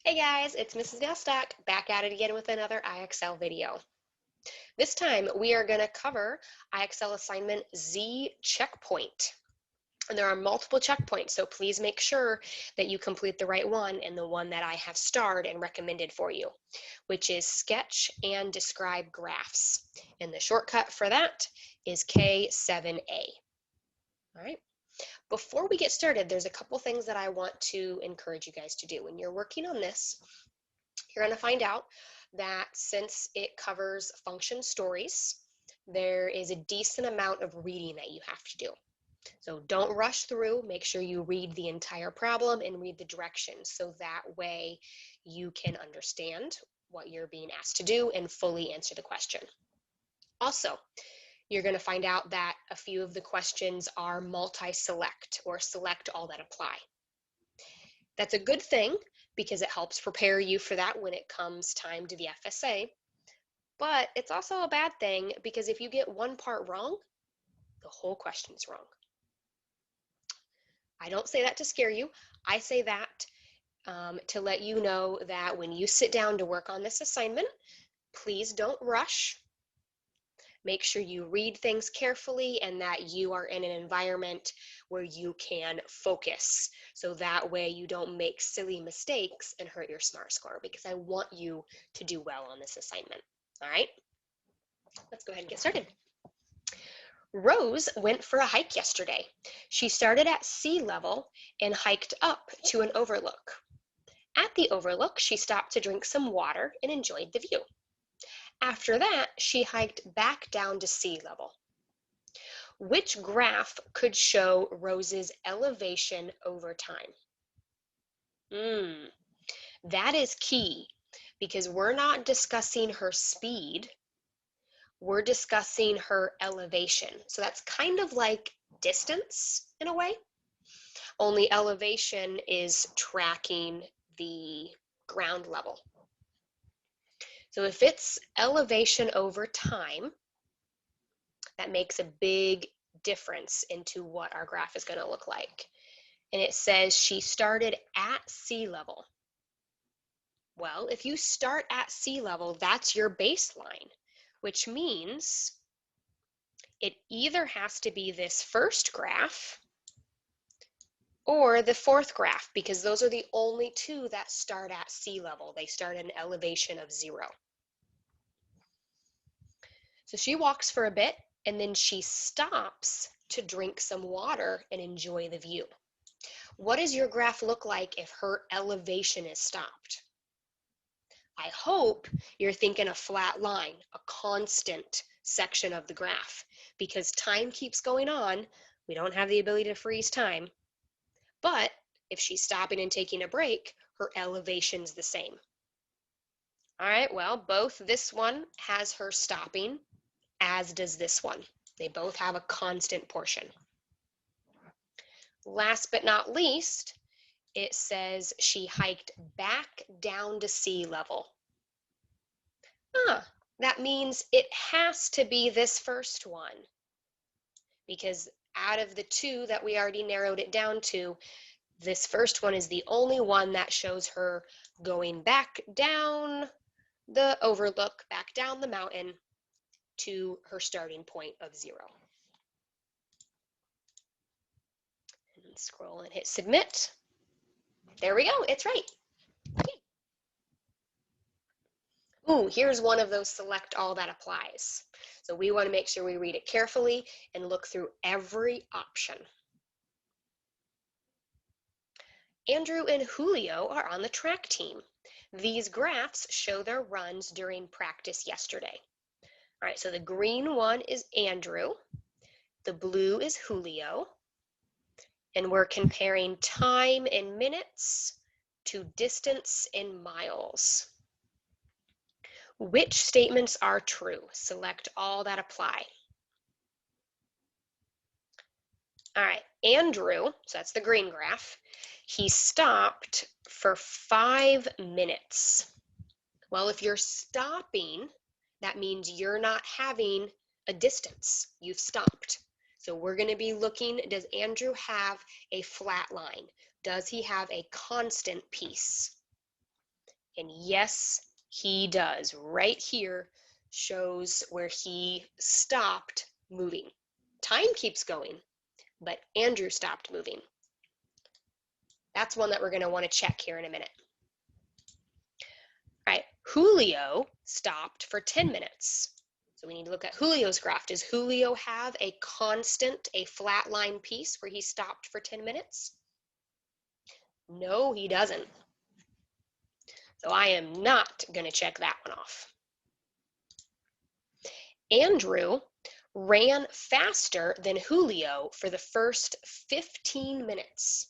Hey guys, it's Mrs. Nelstock back at it again with another IXL video. This time we are going to cover IXL Assignment Z checkpoint. And there are multiple checkpoints, so please make sure that you complete the right one and the one that I have starred and recommended for you, which is sketch and describe graphs. And the shortcut for that is K7A. All right. Before we get started, there's a couple things that I want to encourage you guys to do. When you're working on this, you're going to find out that since it covers function stories, there is a decent amount of reading that you have to do. So don't rush through, make sure you read the entire problem and read the directions so that way you can understand what you're being asked to do and fully answer the question. Also, you're going to find out that a few of the questions are multi-select or select all that apply. That's a good thing because it helps prepare you for that when it comes time to the FSA. But it's also a bad thing because if you get one part wrong, the whole question's wrong. I don't say that to scare you. I say that to let you know that when you sit down to work on this assignment, please don't rush. Make sure you read things carefully and that you are in an environment where you can focus. So that way you don't make silly mistakes and hurt your SMART score because I want you to do well on this assignment. All right, let's go ahead and get started. Rose went for a hike yesterday. She started at sea level and hiked up to an overlook. At the overlook, she stopped to drink some water and enjoyed the view. After that, she hiked back down to sea level. Which graph could show Rose's elevation over time? That is key because we're not discussing her speed, we're discussing her elevation. So that's kind of like distance in a way, only elevation is tracking the ground level. So if it's elevation over time, that makes a big difference into what our graph is going to look like. And it says she started at sea level. Well, if you start at sea level, that's your baseline, which means it either has to be this first graph or the fourth graph, because those are the only two that start at sea level. They start at an elevation of 0. So she walks for a bit and then she stops to drink some water and enjoy the view. What does your graph look like if her elevation is stopped? I hope you're thinking a flat line, a constant section of the graph, because time keeps going on. We don't have the ability to freeze time. But if she's stopping and taking a break, her elevation's the same. All right, well, both this one has her stopping, as does this one. They both have a constant portion. Last but not least, it says she hiked back down to sea level. That means it has to be this first one, because out of the two that we already narrowed it down to, this first one is the only one that shows her going back down the overlook, back down the mountain to her starting point of 0. And scroll and hit submit. There we go, it's right. Okay. Ooh, here's one of those select all that applies. So we want to make sure we read it carefully and look through every option. Andrew and Julio are on the track team. These graphs show their runs during practice yesterday. All right, so the green one is Andrew, the blue is Julio, and we're comparing time in minutes to distance in miles. Which statements are true? Select all that apply. All right, Andrew, so that's the green graph, he stopped for 5 minutes. Well, if you're stopping, that means you're not having a distance. You've stopped. So we're going to be looking, does Andrew have a flat line? Does he have a constant piece? And yes, he does. Right here shows where he stopped moving. Time keeps going, but Andrew stopped moving. That's one that we're going to want to check here in a minute. All right, Julio stopped for 10 minutes. So we need to look at Julio's graph. Does Julio have a constant, a flat line piece where he stopped for 10 minutes? No, he doesn't. So I am not going to check that one off. Andrew ran faster than Julio for the first 15 minutes.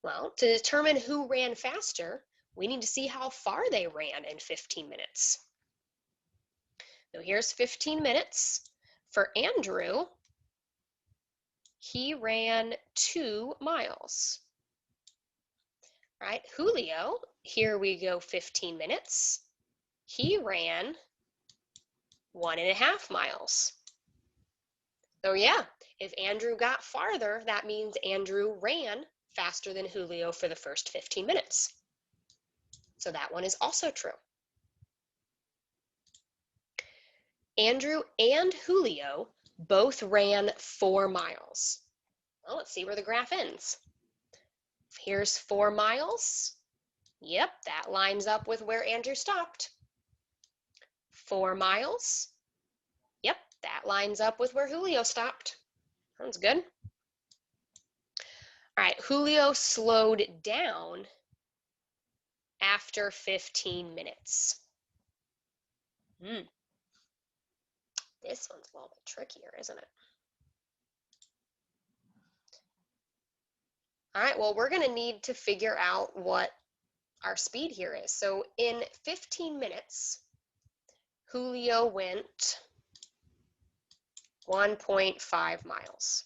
Well, to determine who ran faster, we need to see how far they ran in 15 minutes. So here's 15 minutes. For Andrew, he ran 2 miles. Right, Julio, here we go 15 minutes. He ran 1.5 miles. So yeah, if Andrew got farther, that means Andrew ran faster than Julio for the first 15 minutes. So that one is also true. Andrew and Julio both ran 4 miles. Well, let's see where the graph ends. Here's 4 miles. Yep, that lines up with where Andrew stopped. 4 miles. Yep, that lines up with where Julio stopped. Sounds good. All right, Julio slowed down after 15 minutes. This one's a little bit trickier, isn't it? All right, well, we're going to need to figure out what our speed here is. So in 15 minutes, Julio went 1.5 miles.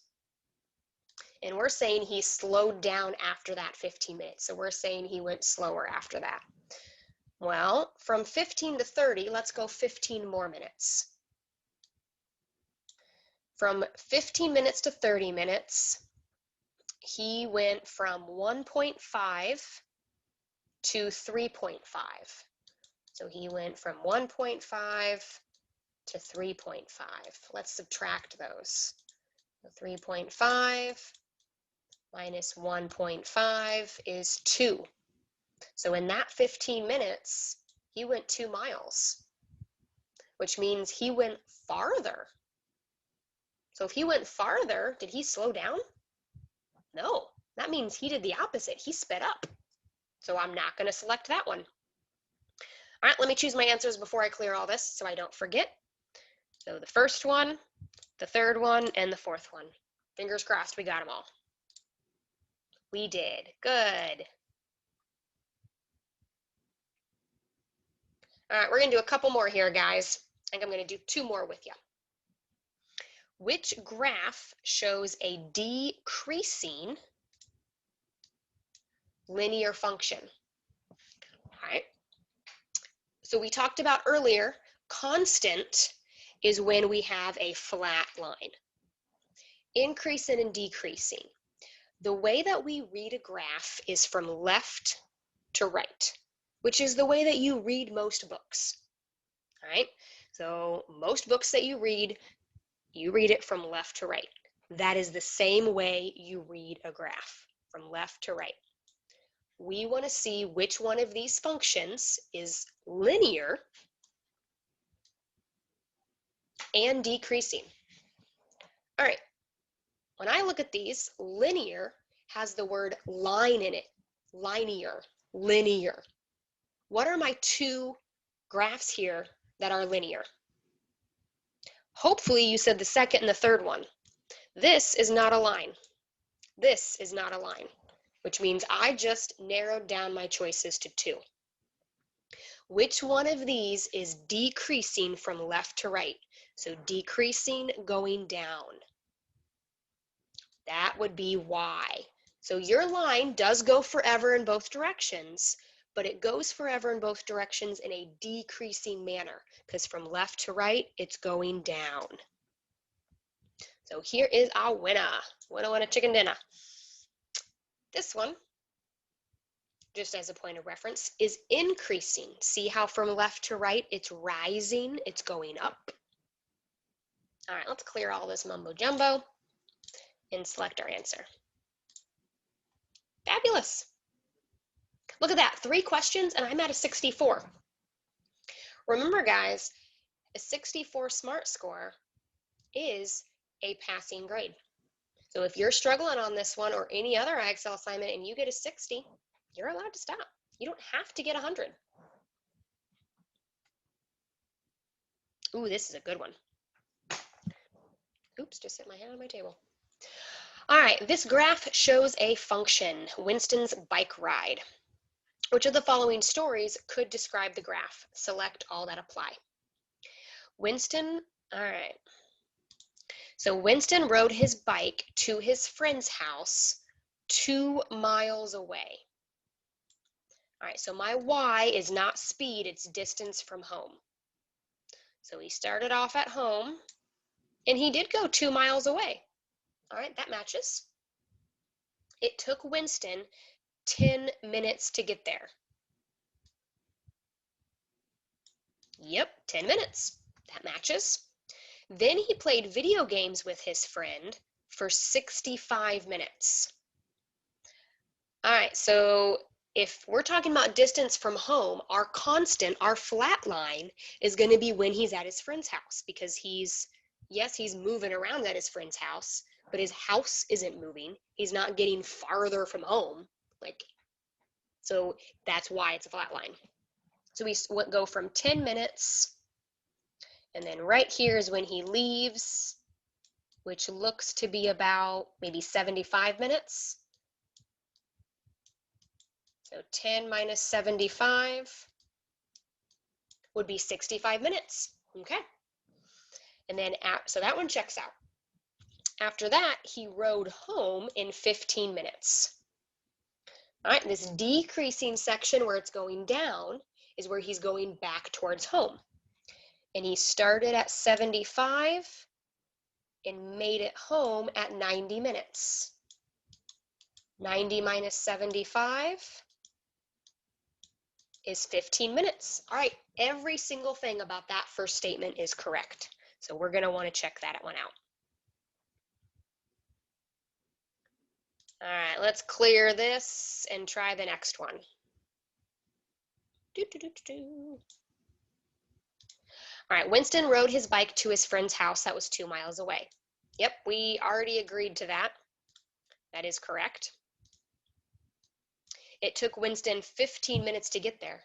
And we're saying he slowed down after that 15 minutes. So we're saying he went slower after that. Well, from 15 to 30, let's go 15 more minutes. From 15 minutes to 30 minutes, he went from 1.5 to 3.5. So he went from 1.5 to 3.5. Let's subtract those. So 3.5 minus 1.5 is 2. So in that 15 minutes, he went 2 miles, which means he went farther. So if he went farther, did he slow down? No, that means he did the opposite. He sped up. So I'm not going to select that one. All right, let me choose my answers before I clear all this so I don't forget. So the first one, the third one, and the fourth one. Fingers crossed we got them all. We did. Good. All right, we're going to do a couple more here, guys. I think I'm going to do 2 more with you. Which graph shows a decreasing linear function? All right. So we talked about earlier, constant is when we have a flat line. Increasing and decreasing. The way that we read a graph is from left to right, which is the way that you read most books. All right. So most books that you read it from left to right. That is the same way you read a graph, from left to right. We want to see which one of these functions is linear and decreasing. All right, when I look at these, linear has the word line in it. Linear, linear. What are my 2 graphs here that are linear? Hopefully you said the second and the third one. This is not a line. This is not a line, which means I just narrowed down my choices to 2. Which one of these is decreasing from left to right? So decreasing, going down. That would be Y. So your line does go forever in both directions, but it goes forever in both directions in a decreasing manner, because from left to right, it's going down. So here is our winner. Winner, winner, chicken dinner. This one just as a point of reference, is increasing. See how from left to right, it's rising, it's going up. All right, let's clear all this mumbo jumbo and select our answer. Fabulous. Look at that, 3 questions and I'm at a 64. Remember guys, a 64 SMART score is a passing grade. So if you're struggling on this one or any other IXL assignment and you get a 60, you're allowed to stop. You don't have to get 100. Ooh, this is a good one. Oops, just hit my hand on my table. All right, this graph shows a function, Winston's bike ride. Which of the following stories could describe the graph? Select all that apply. Winston, all right. So Winston rode his bike to his friend's house 2 miles away. All right, so my Y is not speed, it's distance from home. So he started off at home and he did go 2 miles away. All right, that matches. It took Winston 10 minutes to get there. Yep, 10 minutes. That matches. Then he played video games with his friend for 65 minutes. All right, so if we're talking about distance from home, our constant, our flat line is going to be when he's at his friend's house because he's moving around at his friend's house, but his house isn't moving. He's not getting farther from home. So that's why it's a flat line. So we go from 10 minutes, and then right here is when he leaves, which looks to be about maybe 75 minutes. So 10 minus 75 would be 65 minutes. Okay. And then, so that one checks out. After that, he rode home in 15 minutes. All right, this decreasing section where it's going down is where he's going back towards home. And he started at 75 and made it home at 90 minutes. 90 minus 75 is 15 minutes. All right, every single thing about that first statement is correct. So we're going to want to check that one out. All right, let's clear this and try the next one. All right, Winston rode his bike to his friend's house that was 2 miles away. Yep, we already agreed to that. That is correct. It took Winston 15 minutes to get there.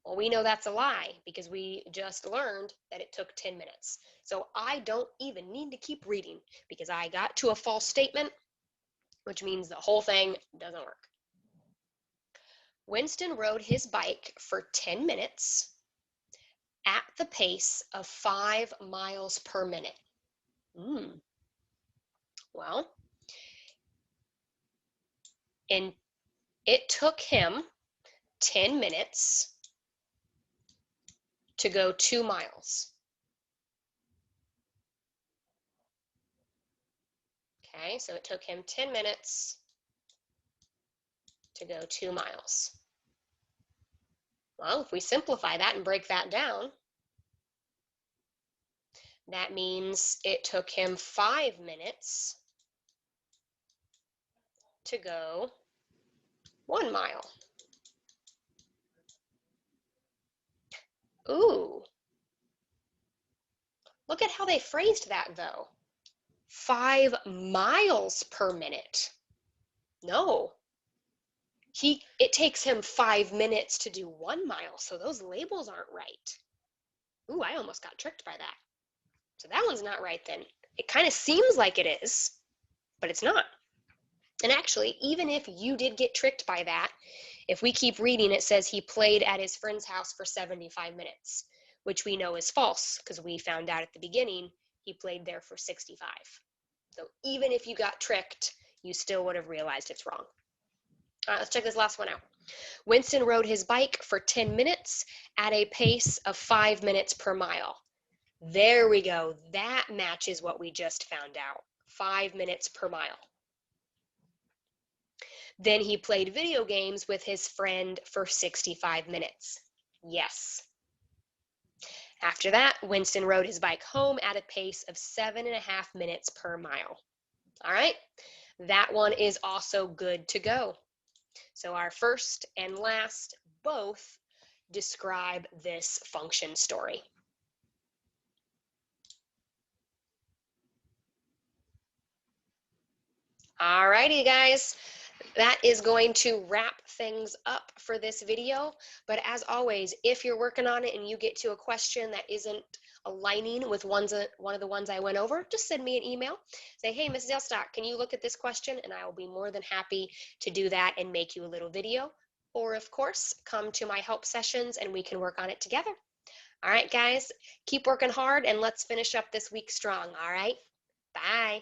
Well, we know that's a lie because we just learned that it took 10 minutes. So I don't even need to keep reading because I got to a false statement, which means the whole thing doesn't work. Winston rode his bike for 10 minutes at the pace of 5 miles per minute. Well, and it took him 10 minutes to go 2 miles. Okay, so it took him 10 minutes to go 2 miles. Well, if we simplify that and break that down, that means it took him 5 minutes to go 1 mile. Ooh. Look at how they phrased that though. 5 miles per minute. No. It takes him 5 minutes to do 1 mile, so those labels aren't right. Ooh, I almost got tricked by that. So that one's not right then. It kind of seems like it is, but it's not. And actually, even if you did get tricked by that, if we keep reading, it says he played at his friend's house for 75 minutes, which we know is false because we found out at the beginning he played there for 65. So even if you got tricked, you still would have realized it's wrong. All right, let's check this last one out. Winston rode his bike for 10 minutes at a pace of 5 minutes per mile. There we go. That matches what we just found out. 5 minutes per mile. Then he played video games with his friend for 65 minutes. Yes. After that, Winston rode his bike home at a pace of 7.5 minutes per mile. All right, that one is also good to go. So our first and last both describe this function story. All righty, guys. That is going to wrap things up for this video. But as always, if you're working on it and you get to a question that isn't aligning with one of the ones I went over, just send me an email. Say, hey, Mrs. Elstock, can you look at this question? And I will be more than happy to do that and make you a little video. Or, of course, come to my help sessions and we can work on it together. All right, guys, keep working hard and let's finish up this week strong. All right, bye.